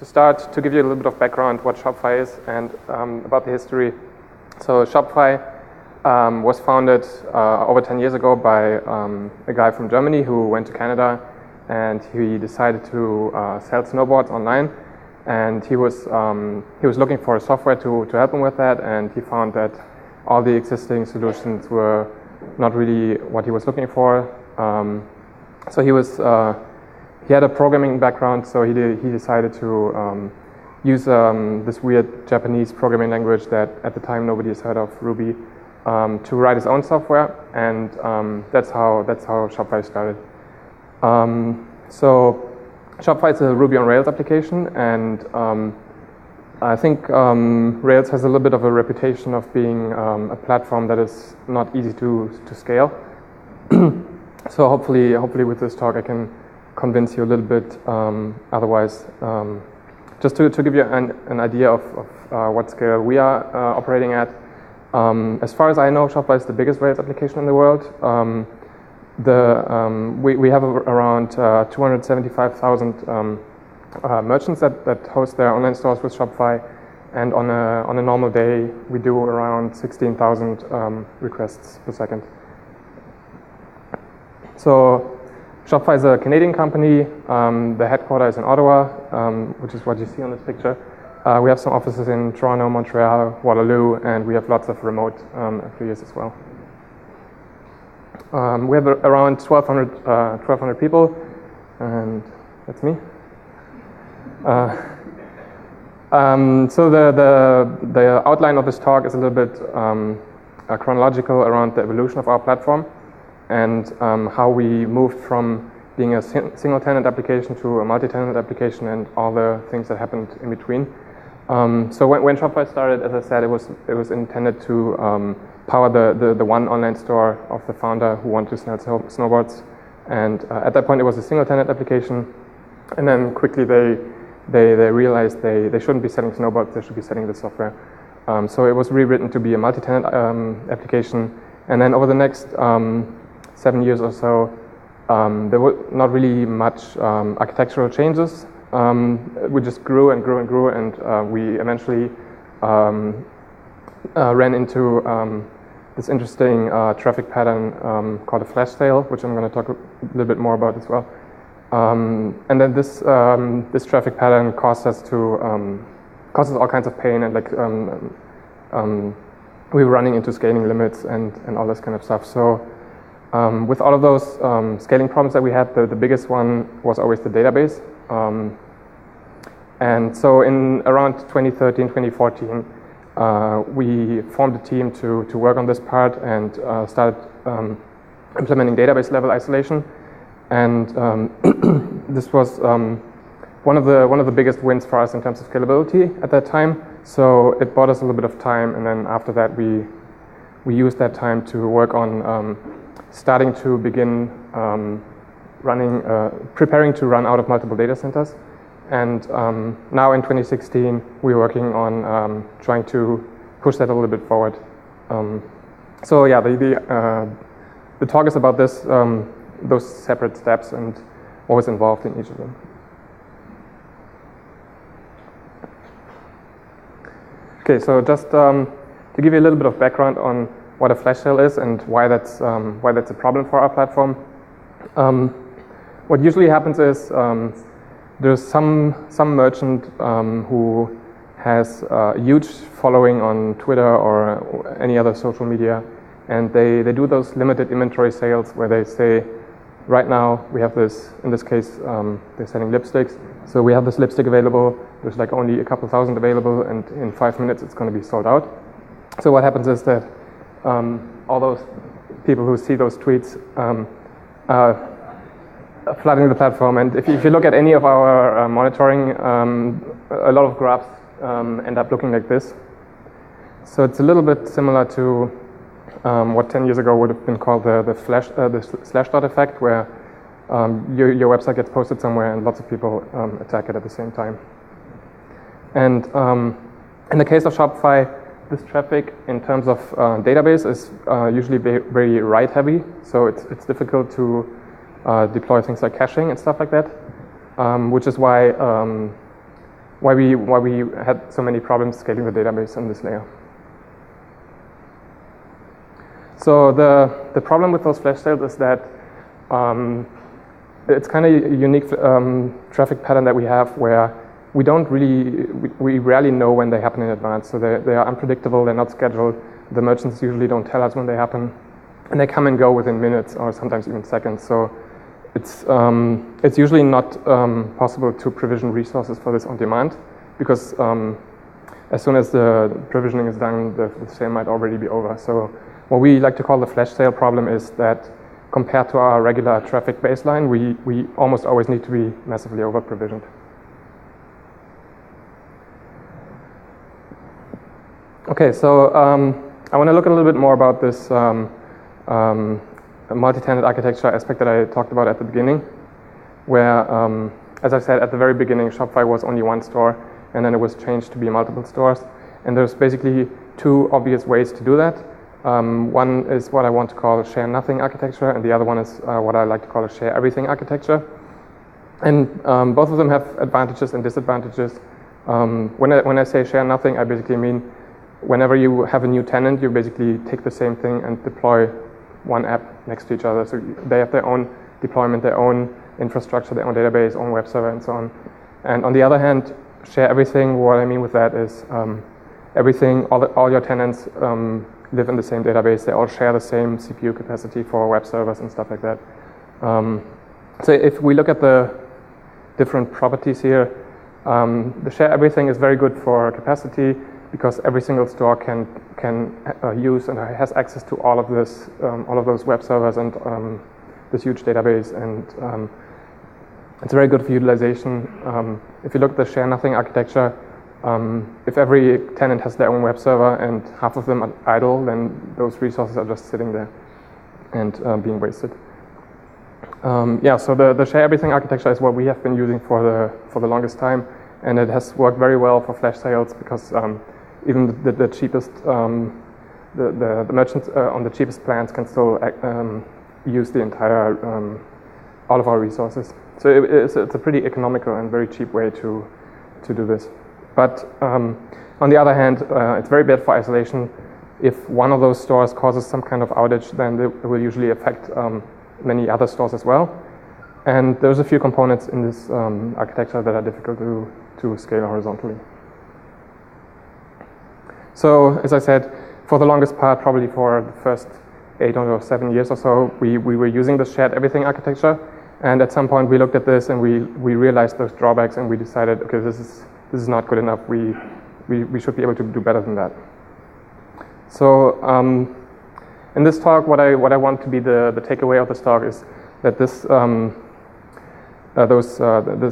to start, to give you a little bit of background what Shopify is and about the history. So Shopify was founded over 10 years ago by a guy from Germany who went to Canada, and he decided to sell snowboards online. And he was looking for software to help him with that, and he found that all the existing solutions were not really what he was looking for. So he had a programming background, so he decided to use this weird Japanese programming language that at the time nobody has heard of, Ruby, to write his own software, and that's how Shopify started. So Shopify is a Ruby on Rails application, and I think Rails has a little bit of a reputation of being a platform that is not easy to scale. So hopefully with this talk I can convince you a little bit otherwise. Just to give you an idea of what scale we are operating at. As far as I know, Shopify is the biggest Rails application in the world. We have around 275,000 merchants that host their online stores with Shopify, and on a normal day we do around 16,000 requests per second. So Shopify is a Canadian company. The headquarters is in Ottawa, which is what you see on this picture. We have some offices in Toronto, Montreal, Waterloo, and we have lots of remote employees as well. We have around 1,200 people, and that's me. So the outline of this talk is a little bit chronological around the evolution of our platform and how we moved from being a single tenant application to a multi-tenant application and all the things that happened in between. So when Shopify started, as I said, it was intended to power the one online store of the founder who wanted to sell snowboards, and at that point it was a single tenant application, and then quickly they realized they shouldn't be selling snowboards, they should be selling the software. So it was rewritten to be a multi-tenant application, and then over the next 7 years or so, there were not really much architectural changes. We just grew and grew and grew, and we eventually ran into this interesting traffic pattern called a flash sale, which I'm going to talk a little bit more about as well. And then this traffic pattern caused us all kinds of pain, and we were running into scaling limits and all this kind of stuff. So with all of those scaling problems that we had, the biggest one was always the database. And so in around 2013, 2014, we formed a team to work on this part and started implementing database level isolation. And this was one of the biggest wins for us in terms of scalability at that time. So it bought us a little bit of time, and then after that we used that time to work on starting to begin preparing to run out of multiple data centers. And now in 2016, we're working on trying to push that a little bit forward. So yeah, the talk is about this, those separate steps and what was involved in each of them. Okay, so just to give you a little bit of background on what a flash sale is and why that's a problem for our platform. What usually happens is there's some merchant who has a huge following on Twitter or any other social media, and they do those limited inventory sales where they say, right now we have this, in this case they're selling lipsticks, so we have this lipstick available, there's like only a couple thousand available, and in 5 minutes it's going to be sold out. So what happens is that all those people who see those tweets flooding the platform, and if you look at any of our monitoring, a lot of graphs end up looking like this. So it's a little bit similar to what 10 years ago would have been called the slash dot effect, where your website gets posted somewhere and lots of people attack it at the same time. And in the case of Shopify, this traffic in terms of database is usually very write heavy, so it's difficult to deploy things like caching and stuff like that, which is why why we had so many problems scaling the database on this layer. So the problem with those flash sales is that it's kind of a unique traffic pattern that we have where we rarely know when they happen in advance. So they are unpredictable, they're not scheduled. The merchants usually don't tell us when they happen, and they come and go within minutes or sometimes even seconds. So it's usually not possible to provision resources for this on demand, because as soon as the provisioning is done, the sale might already be over. So what we like to call the flash sale problem is that compared to our regular traffic baseline, we almost always need to be massively over provisioned. Okay, so I want to look a little bit more about this multi-tenant architecture aspect that I talked about at the beginning, where, as I said at the very beginning, Shopify was only one store, and then it was changed to be multiple stores. And there's basically two obvious ways to do that. One is what I want to call a share nothing architecture, and the other one is what I like to call a share everything architecture. And both of them have advantages and disadvantages. When I say share nothing, I basically mean whenever you have a new tenant, you basically take the same thing and deploy one app next to each other. So they have their own deployment, their own infrastructure, their own database, own web server, and so on. And on the other hand, share everything, what I mean with that is everything, all your tenants live in the same database. They all share the same CPU capacity for web servers and stuff like that. So if we look at the different properties here, the share everything is very good for capacity because every single store can use and has access to all of those web servers and this huge database, and it's very good for utilization. If you look at the share nothing architecture, if every tenant has their own web server and half of them are idle, then those resources are just sitting there and being wasted. So the share everything architecture is what we have been using for the longest time, and it has worked very well for flash sales because even the cheapest the merchants on the cheapest plans can still use the entire all of our resources. So it's a pretty economical and very cheap way to do this. But on the other hand, it's very bad for isolation. If one of those stores causes some kind of outage, then it will usually affect many other stores as well. And there's a few components in this architecture that are difficult to scale horizontally. So as I said, for the longest part, probably for the first 8 or 7 years or so, we were using the shared everything architecture. And at some point we looked at this and we realized those drawbacks, and we decided, okay, this is not good enough. We should be able to do better than that. So in this talk, what I want to be the takeaway of this talk is that this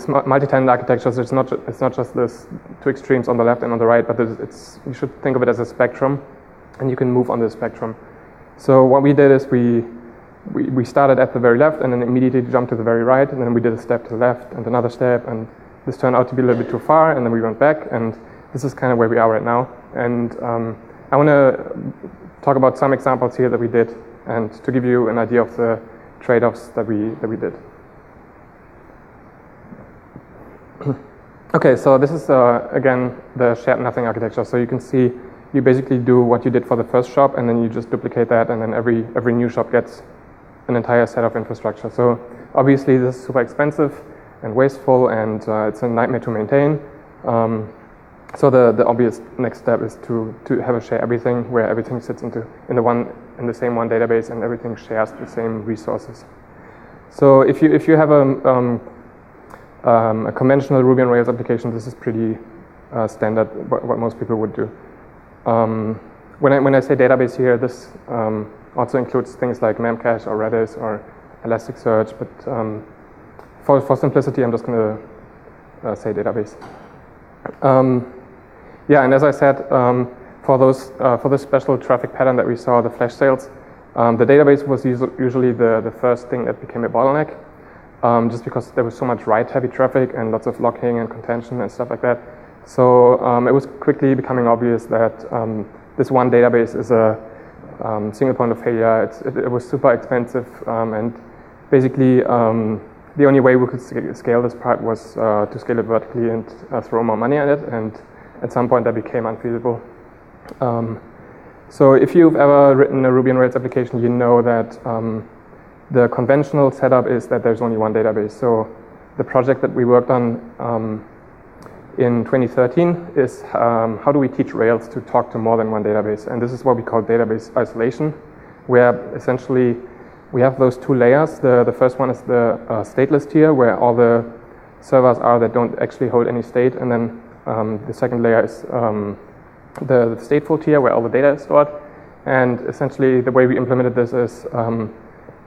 multi-tenant architectures, it's not just this two extremes on the left and on the right, but you should think of it as a spectrum, and you can move on the spectrum. So what we did is we started at the very left and then immediately jumped to the very right, and then we did a step to the left and another step, and this turned out to be a little bit too far, and then we went back, and this is kind of where we are right now. And I want to talk about some examples here that we did, and to give you an idea of the trade-offs that we did. Okay, so this is again the shared nothing architecture. So you can see you basically do what you did for the first shop, and then you just duplicate that, and then every new shop gets an entire set of infrastructure. So obviously this is super expensive and wasteful, and it's a nightmare to maintain. So the obvious next step is to have a share everything, where everything sits in the same one database, and everything shares the same resources. So if you have a conventional Ruby on Rails application, this is pretty standard, what most people would do. When I say database here, this also includes things like Memcache or Redis or Elasticsearch, but for simplicity, I'm just going to say database. And as I said, for this special traffic pattern that we saw, the flash sales, the database was usually the first thing that became a bottleneck, just because there was so much write-heavy traffic and lots of locking and contention and stuff like that. So it was quickly becoming obvious that this one database is a single point of failure. It was super expensive, and basically the only way we could scale this part was to scale it vertically and throw more money at it, and at some point that became unfeasible. So if you've ever written a Ruby on Rails application, you know that the conventional setup is that there's only one database. So the project that we worked on in 2013 is how do we teach Rails to talk to more than one database? And this is what we call database isolation, where essentially we have those two layers. The first one is the stateless tier, where all the servers are that don't actually hold any state, and then the second layer is the stateful tier, where all the data is stored. And essentially the way we implemented this is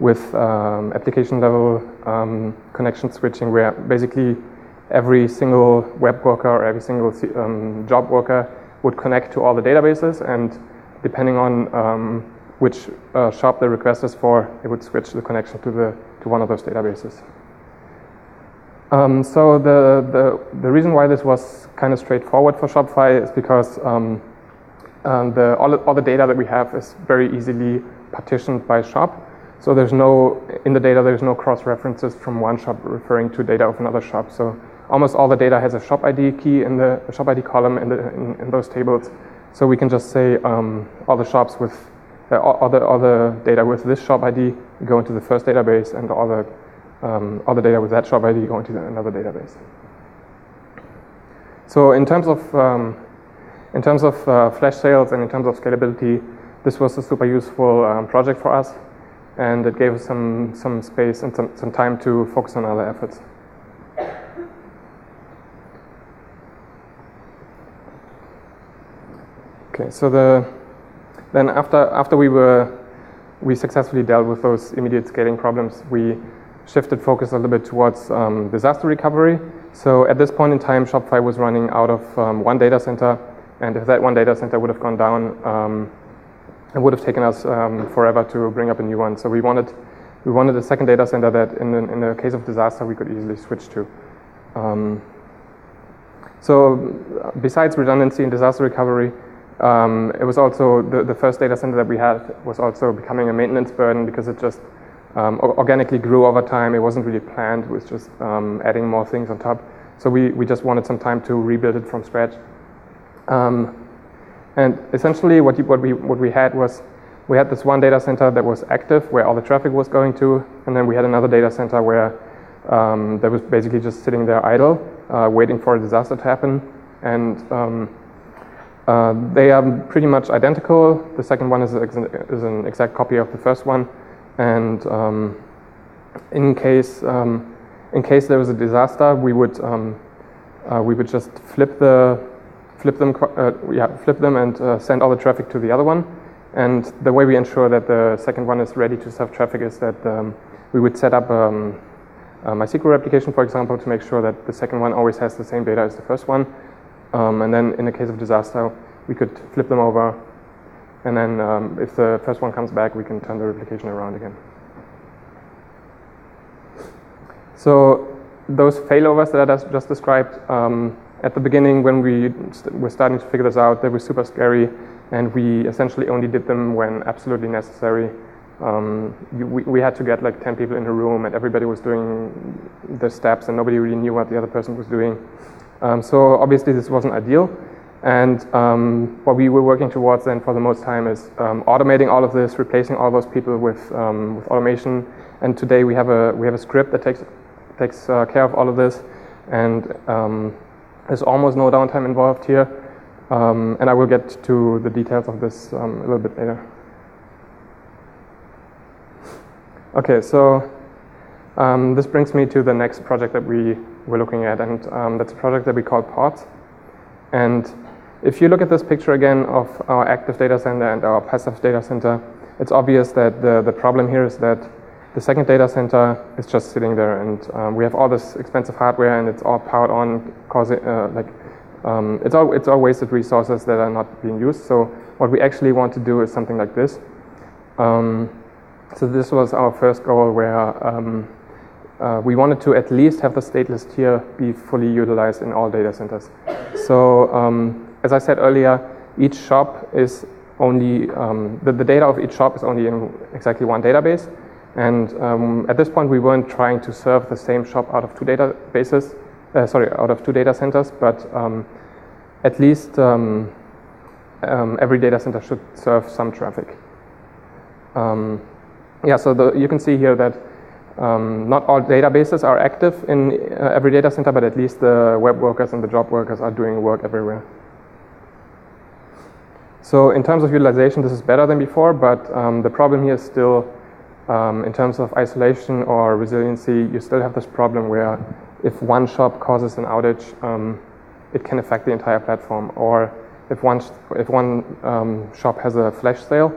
with application level connection switching, where basically every single web worker or every single job worker would connect to all the databases, and depending on which shop the request is for, it would switch the connection to one of those databases. So the reason why this was kind of straightforward for Shopify is because all the data that we have is very easily partitioned by shop. So in the data there's no cross references from one shop referring to data of another shop. So almost all the data has a shop ID key in the shop ID column in those tables. So we can just say all the shops with all the data with this shop ID go into the first database, and all the data with that shop ID go into another database. So in terms of flash sales and in terms of scalability, this was a super useful project for us, and it gave us some space and some time to focus on other efforts. Okay, so then after we successfully dealt with those immediate scaling problems, we shifted focus a little bit towards disaster recovery. So at this point in time, Shopify was running out of one data center, and if that one data center would have gone down, it would have taken us forever to bring up a new one. So we wanted a second data center that in the case of disaster we could easily switch to. So besides redundancy and disaster recovery, it was also the first data center that we had was also becoming a maintenance burden, because it just organically grew over time. It wasn't really planned. It was just adding more things on top. So we just wanted some time to rebuild it from scratch. And essentially what we had was, we had this one data center that was active, where all the traffic was going to, and then we had another data center where that was basically just sitting there idle, waiting for a disaster to happen. And they are pretty much identical. The second one is an exact copy of the first one, and in case there was a disaster, we would just flip them and send all the traffic to the other one. And the way we ensure that the second one is ready to serve traffic is that we would set up a MySQL replication, for example, to make sure that the second one always has the same data as the first one. And then in the case of disaster, we could flip them over, and then if the first one comes back, we can turn the replication around again. So those failovers that I just described, at the beginning when we were starting to figure this out, they were super scary, and we essentially only did them when absolutely necessary. We had to get like 10 people in a room, and everybody was doing the steps, and nobody really knew what the other person was doing. So obviously this wasn't ideal, and what we were working towards then for the most time is automating all of this, replacing all those people with automation. And today we have a script that takes care of all of this, and there's almost no downtime involved here. And I will get to the details of this a little bit later. Okay, so this brings me to the next project that we were looking at, and that's a project that we call Pods. And if you look at this picture again of our active data center and our passive data center, it's obvious that the problem here is that the second data center is just sitting there, and we have all this expensive hardware, and it's all powered on, causing it's all wasted resources that are not being used. So what we actually want to do is something like this. So this was our first goal, where we wanted to at least have the stateless tier be fully utilized in all data centers. So as I said earlier, each shop is only, the data of each shop is only in exactly one database. And at this point, we weren't trying to serve the same shop out of two databases, out of two data centers, but at least every data center should serve some traffic. So you can see here that not all databases are active in every data center, but at least the web workers and the job workers are doing work everywhere. So in terms of utilization, this is better than before, but the problem here is still, in terms of isolation or resiliency, you still have this problem where if one shop causes an outage, it can affect the entire platform. Or if one shop has a flash sale,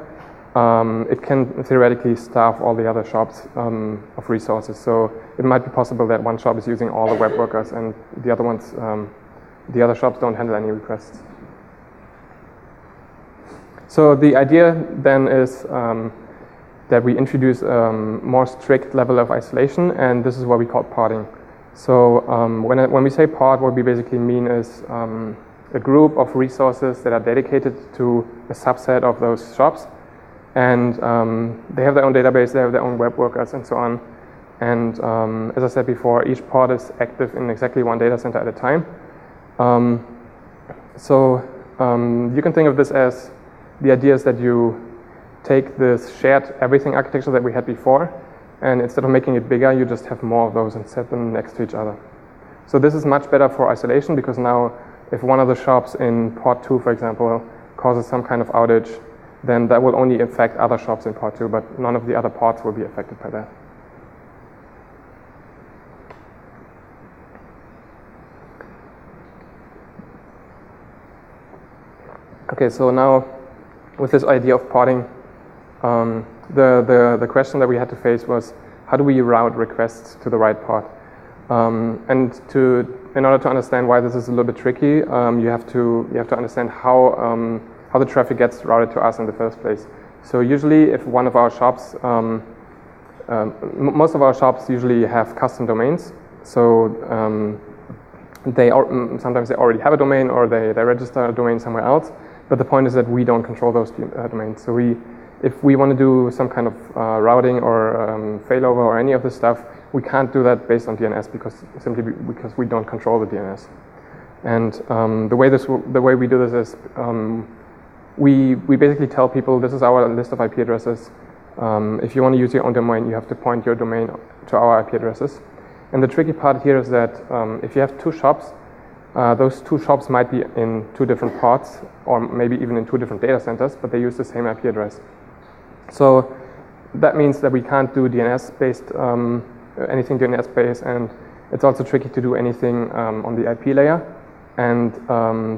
it can theoretically starve all the other shops of resources. So it might be possible that one shop is using all the web workers and the other shops don't handle any requests. So the idea then is that we introduce a more strict level of isolation, and this is what we call podding. So when we say pod, what we basically mean is a group of resources that are dedicated to a subset of those shops, and they have their own database, they have their own web workers, and so on. And as I said before, each pod is active in exactly one data center at a time. You can think of this as the idea is that you take this shared everything architecture that we had before, and instead of making it bigger, you just have more of those and set them next to each other. So this is much better for isolation, because now if one of the shops in pod 2, for example, causes some kind of outage, then that will only affect other shops in pod 2, but none of the other pods will be affected by that. Okay, so now with this idea of podding, the question that we had to face was, how do we route requests to the right pod? In order to understand why this is a little bit tricky, you have to understand how the traffic gets routed to us in the first place. So usually, if one of our shops, most of our shops usually have custom domains. So sometimes they already have a domain, or they register a domain somewhere else. But the point is that we don't control those domains. So if we want to do some kind of routing or failover or any of this stuff, we can't do that based on DNS because we don't control the DNS. And the way we do this is we basically tell people, this is our list of IP addresses. If you want to use your own domain, you have to point your domain to our IP addresses. And the tricky part here is that if you have two shops, those two shops might be in two different pods, or maybe even in two different data centers, but they use the same IP address. So that means that we can't do DNS-based, anything DNS-based, and it's also tricky to do anything on the IP layer. And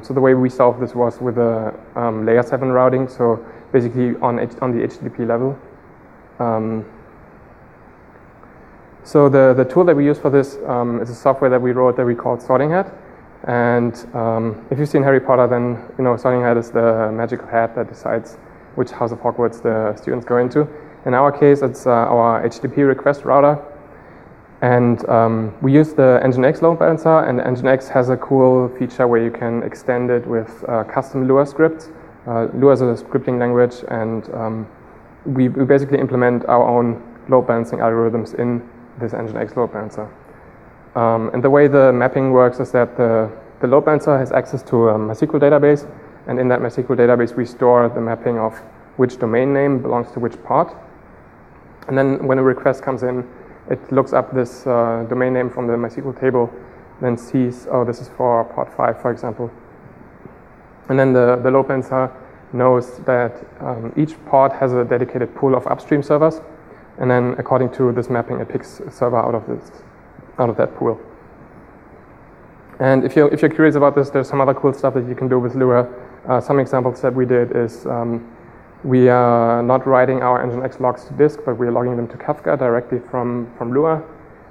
so the way we solved this was with a layer 7 routing, so basically on the HTTP level. So the tool that we use for this is a software that we wrote that we called Sorting Hat. And if you've seen Harry Potter, then you know Sorting Hat is the magical hat that decides which house of Hogwarts the students go into. In our case, it's our HTTP request router. And we use the Nginx load balancer, and Nginx has a cool feature where you can extend it with custom Lua scripts. Lua is a scripting language, and we basically implement our own load balancing algorithms in this Nginx load balancer. And the way the mapping works is that the load balancer has access to a MySQL database, and in that MySQL database we store the mapping of which domain name belongs to which pod. And then when a request comes in, it looks up this domain name from the MySQL table, then sees, oh, this is for pod 5, for example. And then the load balancer knows that each pod has a dedicated pool of upstream servers, and then according to this mapping, it picks a server out of that pool. And if you're curious about this, there's some other cool stuff that you can do with Lua. Some examples that we did is we are not writing our Nginx logs to disk, but we're logging them to Kafka directly from Lua.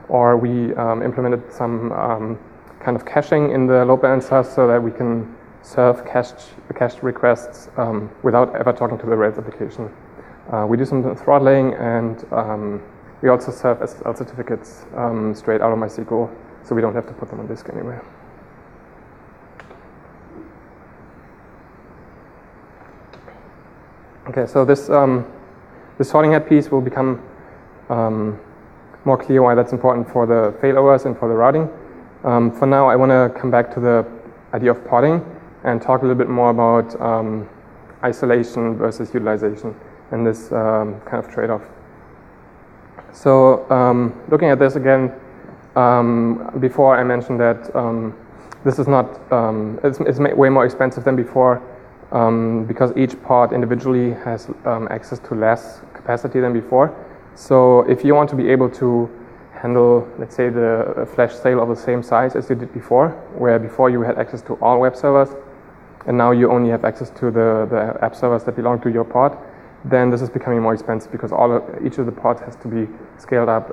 Or we implemented some kind of caching in the load balancer so that we can serve cached requests without ever talking to the Rails application. We do some throttling, and we also serve SSL certificates straight out of MySQL, so we don't have to put them on disk anywhere. Okay, so this sorting hat piece will become more clear why that's important for the failovers and for the routing. For now, I want to come back to the idea of porting and talk a little bit more about isolation versus utilization and this kind of trade-off. So looking at this again, before I mentioned that this is not, it's way more expensive than before because each pod individually has access to less capacity than before. So if you want to be able to handle, let's say, the flash sale of the same size as you did before, where before you had access to all web servers, and now you only have access to the app servers that belong to your pod, then this is becoming more expensive because each of the pods has to be scaled up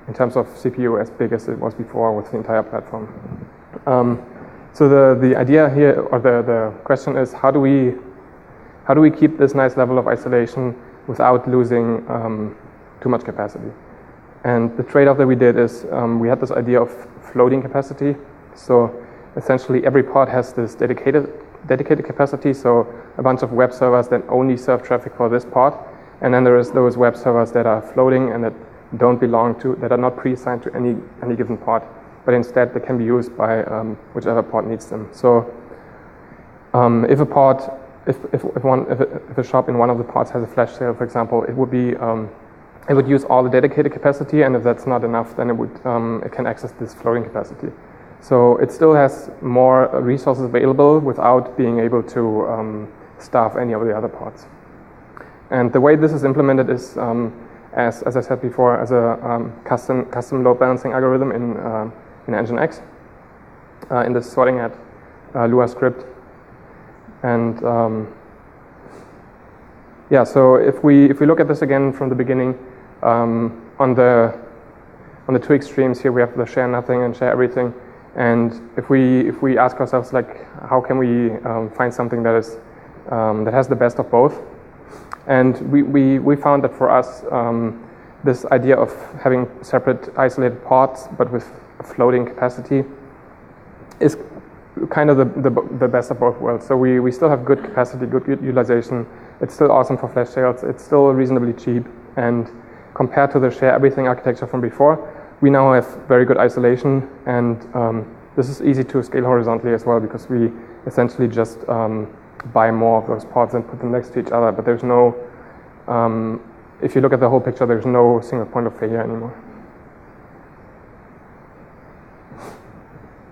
in terms of CPU as big as it was before with the entire platform. So the idea here, or the question is, how do we keep this nice level of isolation without losing too much capacity? And the trade-off that we did is we had this idea of floating capacity. So essentially every pod has this dedicated capacity, so a bunch of web servers that only serve traffic for this pod, and then there is those web servers that are floating and that don't belong to, that are not pre-assigned to any given pod, but instead they can be used by whichever pod needs them. So if a pod, if a shop in one of the pods has a flash sale, for example, it would be it would use all the dedicated capacity, and if that's not enough, then it can access this floating capacity. So it still has more resources available without being able to staff any of the other pods. And the way this is implemented is, as I said before, as a custom load balancing algorithm in Nginx, in the sorting hat Lua script. And yeah, so if we look at this again from the beginning, on the two extremes here we have the share nothing and share everything. And if we ask ourselves, like, how can we find something that is that has the best of both? And we found that for us, this idea of having separate isolated pods but with a floating capacity is kind of the best of both worlds. So we still have good capacity, good utilization. It's still awesome for flash sales. It's still reasonably cheap. And compared to the share everything architecture from before, we now have very good isolation, and this is easy to scale horizontally as well because we essentially just buy more of those pods and put them next to each other. But there's no, if you look at the whole picture, there's no single point of failure anymore.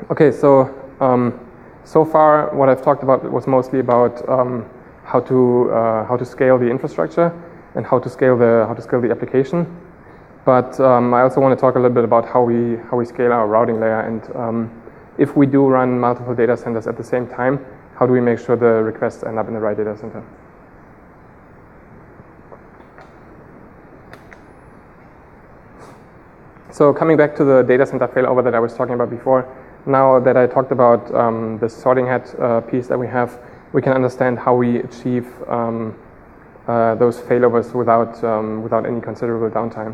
Okay, so so far what I've talked about was mostly about how to scale the infrastructure and how to scale the application. But I also want to talk a little bit about how we scale our routing layer, and if we do run multiple data centers at the same time, how do we make sure the requests end up in the right data center? So coming back to the data center failover that I was talking about before, now that I talked about the sorting hat piece that we have, we can understand how we achieve those failovers without any considerable downtime.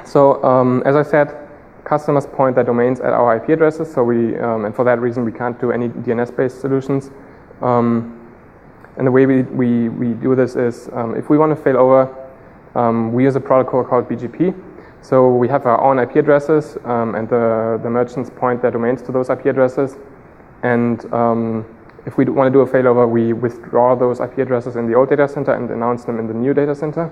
So as I said, customers point their domains at our IP addresses, so and for that reason we can't do any DNS-based solutions. And the way we do this is, if we want to fail over, we use a protocol called BGP. So we have our own IP addresses, and the merchants point their domains to those IP addresses. And if we want to do a failover, we withdraw those IP addresses in the old data center and announce them in the new data center.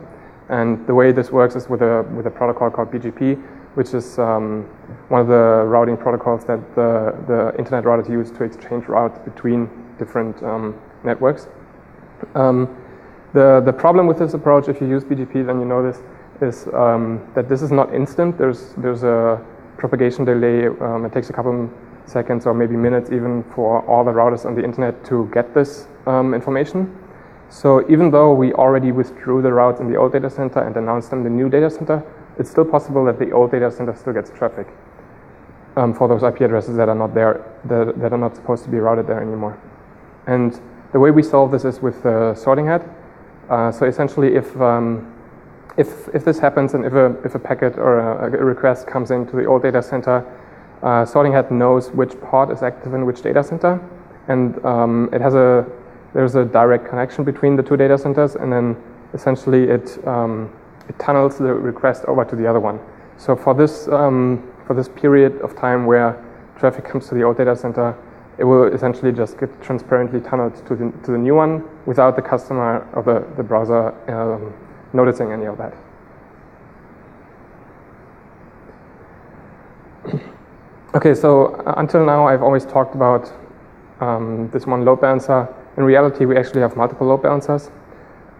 And the way this works is with a protocol called BGP, which is one of the routing protocols that the internet routers use to exchange routes between different networks. The problem with this approach, if you use BGP, then you know this, is that this is not instant. There's a propagation delay. It takes a couple seconds or maybe minutes even for all the routers on the internet to get this information. So even though we already withdrew the routes in the old data center and announced them in the new data center, it's still possible that the old data center still gets traffic for those IP addresses that are not there, that are not supposed to be routed there anymore. And the way we solve this is with the sorting hat. So essentially, if this happens and if a packet or a request comes into the old data center, sorting hat knows which pod is active in which data center, and there's a direct connection between the two data centers, and then essentially it it tunnels the request over to the other one. So for this period of time where traffic comes to the old data center, it will essentially just get transparently tunneled to the new one without the customer or the browser noticing any of that. Okay, so until now I've always talked about this one load balancer. In reality, we actually have multiple load balancers.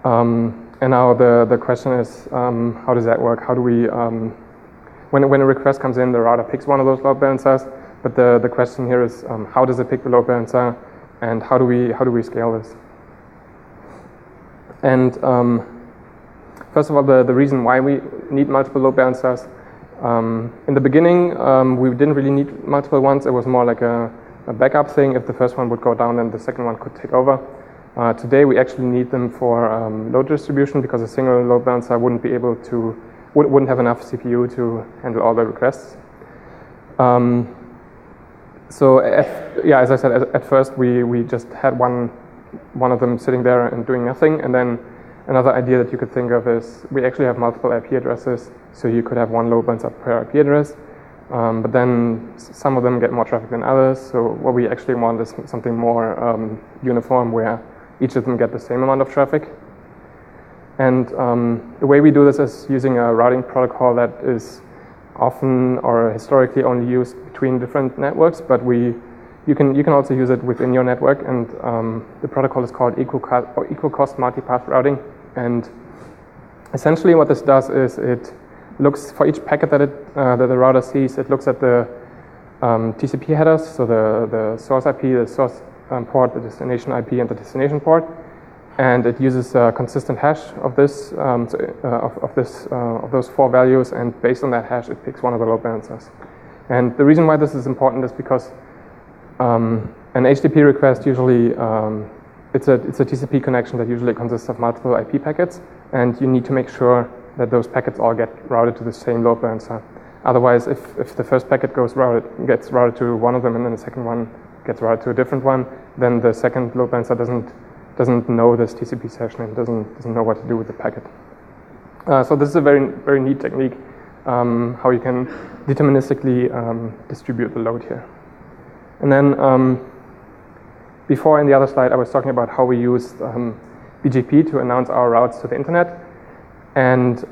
And now the question is, how does that work? How do we, when a request comes in, the router picks one of those load balancers, but the question here is, how does it pick the load balancer, and how do we scale this? And first of all, the reason why we need multiple load balancers. In the beginning, we didn't really need multiple ones. It was more like a backup thing. If the first one would go down, then the second one could take over. Today, we actually need them for load distribution because a single load balancer wouldn't have enough CPU to handle all the requests. So, as I said, at first we just had one of them sitting there and doing nothing, and then another idea that you could think of is we actually have multiple IP addresses, so you could have one load balancer per IP address, but then some of them get more traffic than others, so what we actually want is something more uniform where each of them get the same amount of traffic. And the way we do this is using a routing protocol that is often or historically only used between different networks, but you can also use it within your network, and the protocol is called equal cost multipath routing. And essentially what this does is it looks for each packet that the router sees, it looks at the TCP headers, so the source IP, the source port, the destination IP, and the destination port, and it uses a consistent hash of this of those four values, and based on that hash, it picks one of the load balancers. And the reason why this is important is because an HTTP request usually it's a TCP connection that usually consists of multiple IP packets, and you need to make sure that those packets all get routed to the same load balancer. Otherwise, if the first packet gets routed to one of them, and then the second one gets routed to a different one, then the second load balancer doesn't know this TCP session and doesn't know what to do with the packet. So this is a very, very neat technique how you can deterministically distribute the load here. And then before in the other slide, I was talking about how we used BGP to announce our routes to the internet, and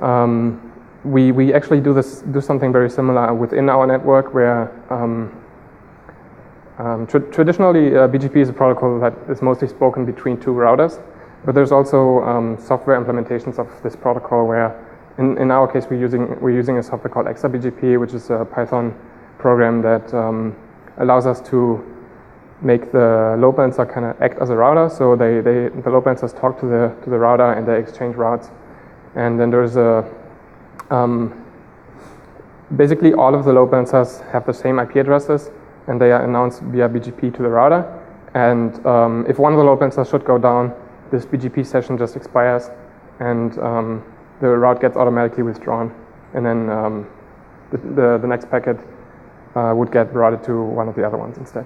we actually do something very similar within our network, where traditionally BGP is a protocol that is mostly spoken between two routers, but there's also software implementations of this protocol where in our case we're using a software called ExaBGP, which is a Python program that allows us to make the load balancer kind of act as a router. So the load balancers talk to the router and they exchange routes. And then there's basically all of the load balancers have the same IP addresses, and they are announced via BGP to the router. And if one of the load balancers should go down, this BGP session just expires, and the route gets automatically withdrawn. And then the next packet would get routed to one of the other ones instead.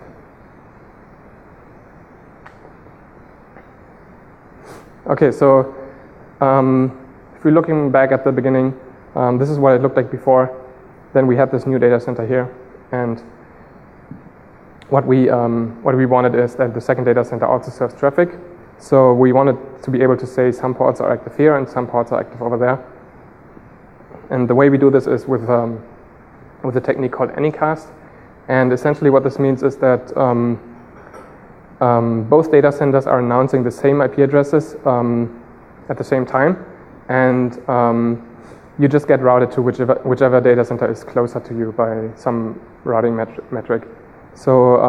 Okay, so if we're looking back at the beginning, this is what it looked like before. Then we had this new data center here, and what we wanted is that the second data center also serves traffic. So we wanted to be able to say some ports are active here and some ports are active over there. And the way we do this is with a technique called Anycast. And essentially what this means is that both data centers are announcing the same IP addresses at the same time, and you just get routed to whichever data center is closer to you by some routing metric. So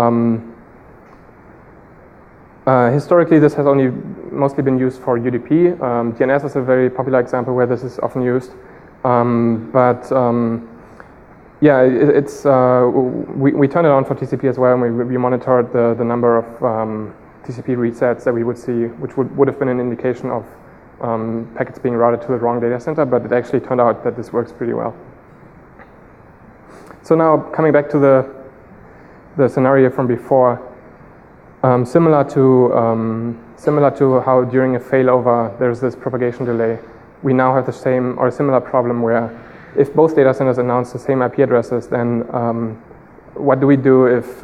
historically, this has only mostly been used for UDP. DNS is a very popular example where this is often used, yeah, we turned it on for TCP as well, and we monitored the number of TCP resets that we would see, which would have been an indication of packets being routed to the wrong data center, but it actually turned out that this works pretty well. So now coming back to the scenario from before, similar to how during a failover there's this propagation delay. we now have the same or a similar problem where if both data centers announce the same IP addresses, then what do we do if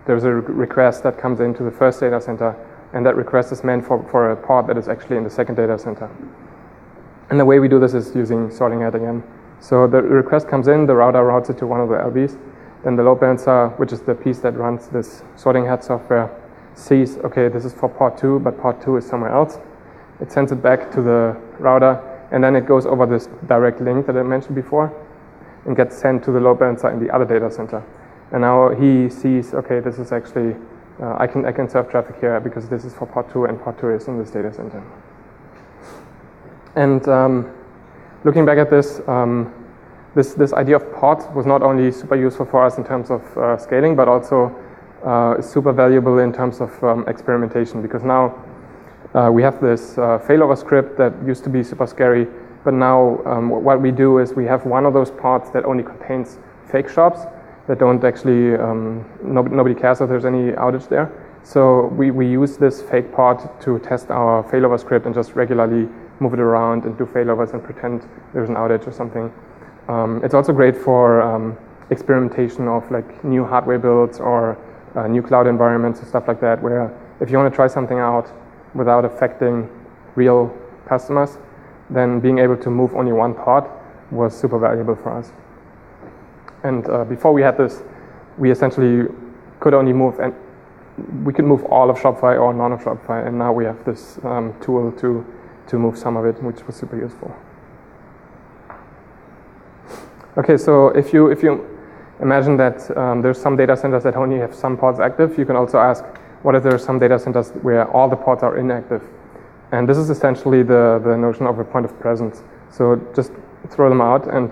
there's a request that comes into the first data center and that request is meant for a pod that is actually in the second data center? And the way we do this is using sorting hat again. So the request comes in, the router routes it to one of the LBs, then the load balancer, which is the piece that runs this sorting hat software, sees, okay, this is for pod 2, but pod 2 is somewhere else. It sends it back to the router, and then it goes over this direct link that I mentioned before and gets sent to the load balancer in the other data center. And now he sees, okay, this is actually, I can serve traffic here because this is for pod 2 and pod 2 is in this data center. And looking back at this, this idea of pods was not only super useful for us in terms of scaling, but also super valuable in terms of experimentation, because now we have this failover script that used to be super scary, but now what we do is we have one of those pods that only contains fake shops that don't actually, nobody cares if there's any outage there. So we use this fake pod to test our failover script and just regularly move it around and do failovers and pretend there's an outage or something. It's also great for experimentation of like new hardware builds or new cloud environments and stuff like that, where if you want to try something out without affecting real customers, then being able to move only one pod was super valuable for us. And before we had this, we essentially could only move, and we could move all of Shopify or none of Shopify, and now we have this tool to move some of it, which was super useful. Okay, so if you imagine that there's some data centers that only have some pods active, you can also ask, what if there are some data centers where all the pods are inactive? And this is essentially the notion of a point of presence. So just throw them out, and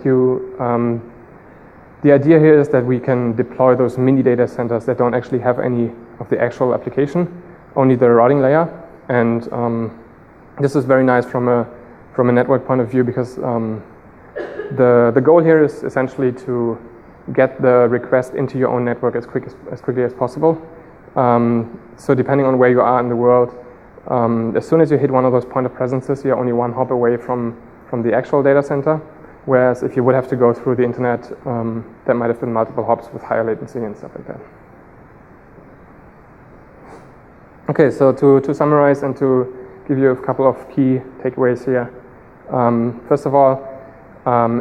the idea here is that we can deploy those mini data centers that don't actually have any of the actual application, only the routing layer. And this is very nice from a network point of view, because the goal here is essentially to get the request into your own network as quickly as possible. So depending on where you are in the world, as soon as you hit one of those point of presences, you're only one hop away from the actual data center. Whereas if you would have to go through the internet, that might have been multiple hops with higher latency and stuff like that. Okay, so to summarize and to give you a couple of key takeaways here. First of all,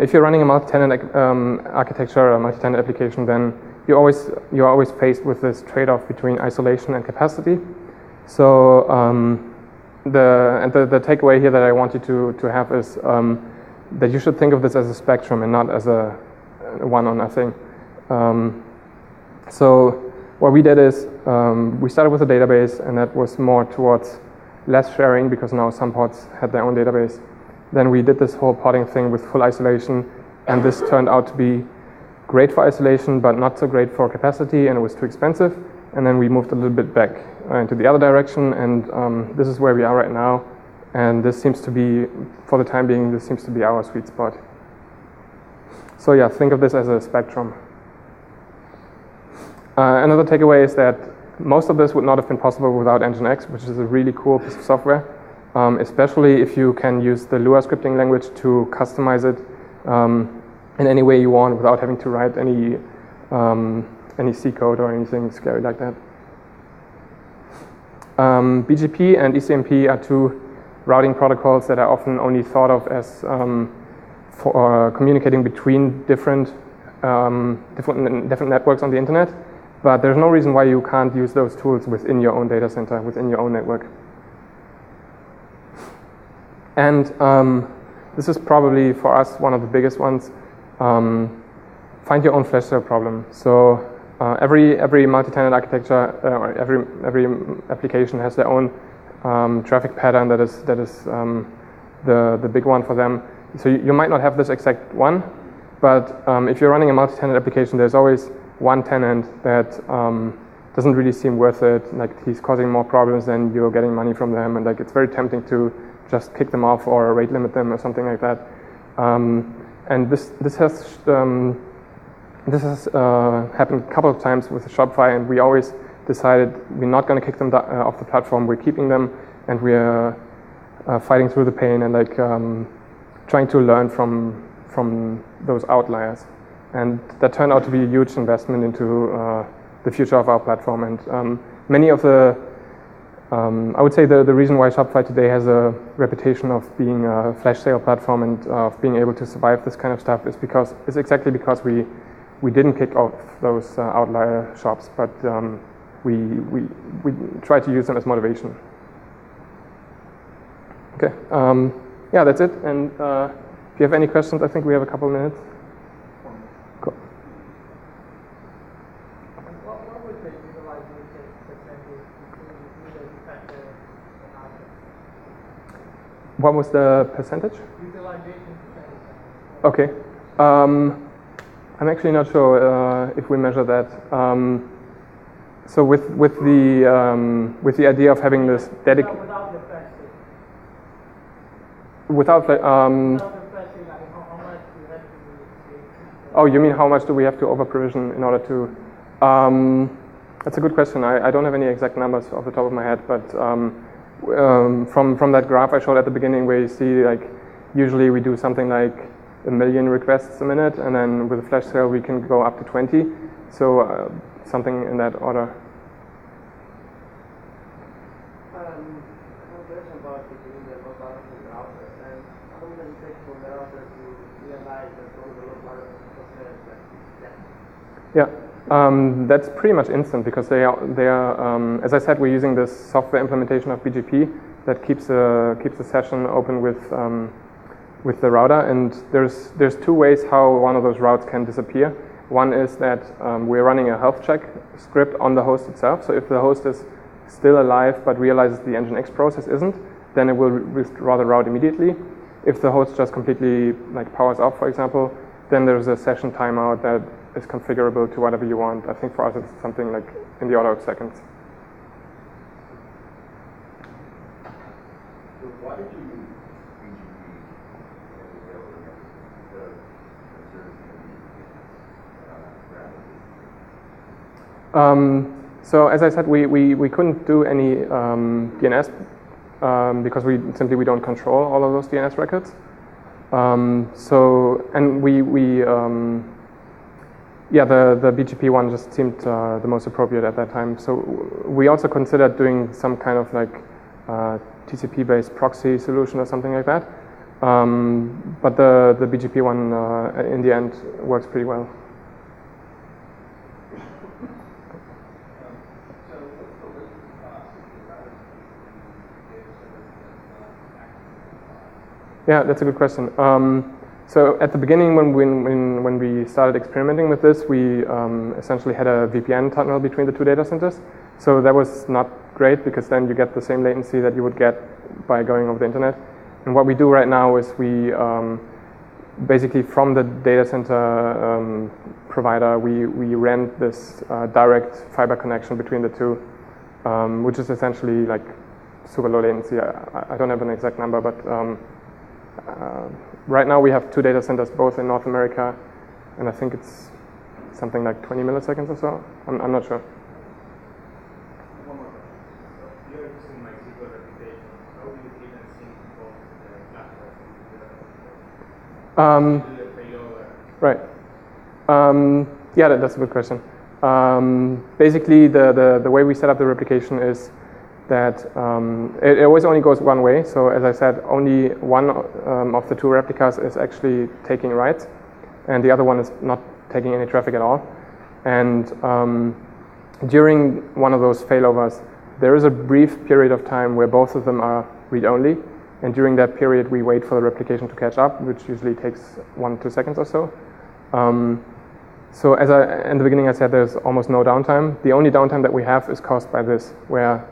if you're running a multi-tenant architecture or a multi-tenant application, then you're always faced with this trade-off between isolation and capacity. So the takeaway here that I want you to have is that you should think of this as a spectrum and not as a one or nothing. So what we did is we started with a database, and that was more towards less sharing, because now some pods had their own database. Then we did this whole podding thing with full isolation, and this turned out to be great for isolation, but not so great for capacity, and it was too expensive. And then we moved a little bit back into the other direction, and this is where we are right now. And this seems to be, for the time being, this seems to be our sweet spot. So yeah, think of this as a spectrum. Another takeaway is that most of this would not have been possible without Nginx, which is a really cool piece of software, especially if you can use the Lua scripting language to customize it in any way you want without having to write any C code or anything scary like that. BGP and ECMP are two routing protocols that are often only thought of as for communicating between different networks on the internet, but there's no reason why you can't use those tools within your own data center, within your own network. And this is probably for us one of the biggest ones. Find your own flash sale problem. So every multi-tenant architecture, or every application has their own traffic pattern that is the big one for them. So you might not have this exact one, but if you're running a multi-tenant application, there's always one tenant that doesn't really seem worth it. Like, he's causing more problems than you're getting money from them, and like it's very tempting to just kick them off or rate limit them or something like that. And this has happened a couple of times with Shopify, and we always decided we're not going to kick them off the platform. We're keeping them, and we're fighting through the pain and like trying to learn from those outliers. And that turned out to be a huge investment into the future of our platform. And many of the, I would say the reason why Shopify today has a reputation of being a flash sale platform and of being able to survive this kind of stuff is exactly because we didn't kick off those outlier shops, but we try to use them as motivation. Okay, yeah, that's it. And if you have any questions, I think we have a couple of minutes. Cool. What would the utilization percentage between either Datacenter and Anycast? What was the percentage? Utilization percentage. Okay. I'm actually not sure if we measure that. So with the idea of having this dedicated. Without the flash sale. Without the. Without the flash sale, like how much do you have to? Oh, you mean how much do we have to over provision in order to? That's a good question. I don't have any exact numbers off the top of my head, but from that graph I showed at the beginning, where you see like usually we do something like 1 million requests a minute, and then with a flash sale we can go up to 20. So something in that order. About between the load balancer and the router, and how long does it take for the router to realize that all the load balancer is Yeah, that's pretty much instant, because they are as I said, we're using this software implementation of BGP that keeps the session open with the router, and there's two ways how one of those routes can disappear. One is that we're running a health check script on the host itself, so if the host is still alive but realizes the Nginx process isn't, then it will withdraw the route immediately. If the host just completely like powers off, for example, then there's a session timeout that is configurable to whatever you want. I think for us it's something like in the order of seconds. So why did you use BGP So as I said, we couldn't do any DNS because we don't control all of those DNS records. So and the BGP one just seemed the most appropriate at that time. So we also considered doing some kind of like TCP-based proxy solution or something like that. But the BGP one in the end works pretty well. Yeah, that's a good question. So at the beginning, when we started experimenting with this, we essentially had a VPN tunnel between the two data centers. So that was not great, because then you get the same latency that you would get by going over the internet. And what we do right now is we basically from the data center provider, we rent this direct fiber connection between the two, which is essentially like super low latency. I don't have an exact number, but right now we have two data centers, both in North America, and I think it's something like 20 milliseconds or so. I'm not sure. One more question. You're using MySQL reputation. How do you even sync both the platforms? Right. Yeah, that's a good question. Basically, the way we set up the replication is that it always only goes one way. So as I said, only one of the two replicas is actually taking writes, and the other one is not taking any traffic at all. And during one of those failovers, there is a brief period of time where both of them are read-only, and during that period we wait for the replication to catch up, which usually takes 1-2 seconds or so. So as in the beginning I said, there's almost no downtime. The only downtime that we have is caused by this, where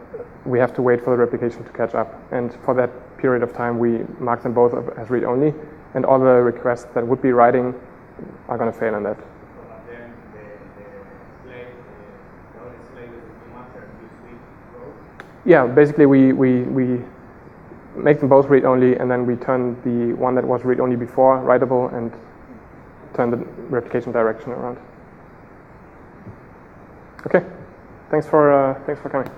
we have to wait for the replication to catch up. And for that period of time, we mark them both as read-only, and all the requests that would be writing are going to fail on that. So then the only slave is the master and you switch rows? Yeah, basically we make them both read-only, and then we turn the one that was read-only before writable and turn the replication direction around. Okay, thanks for coming.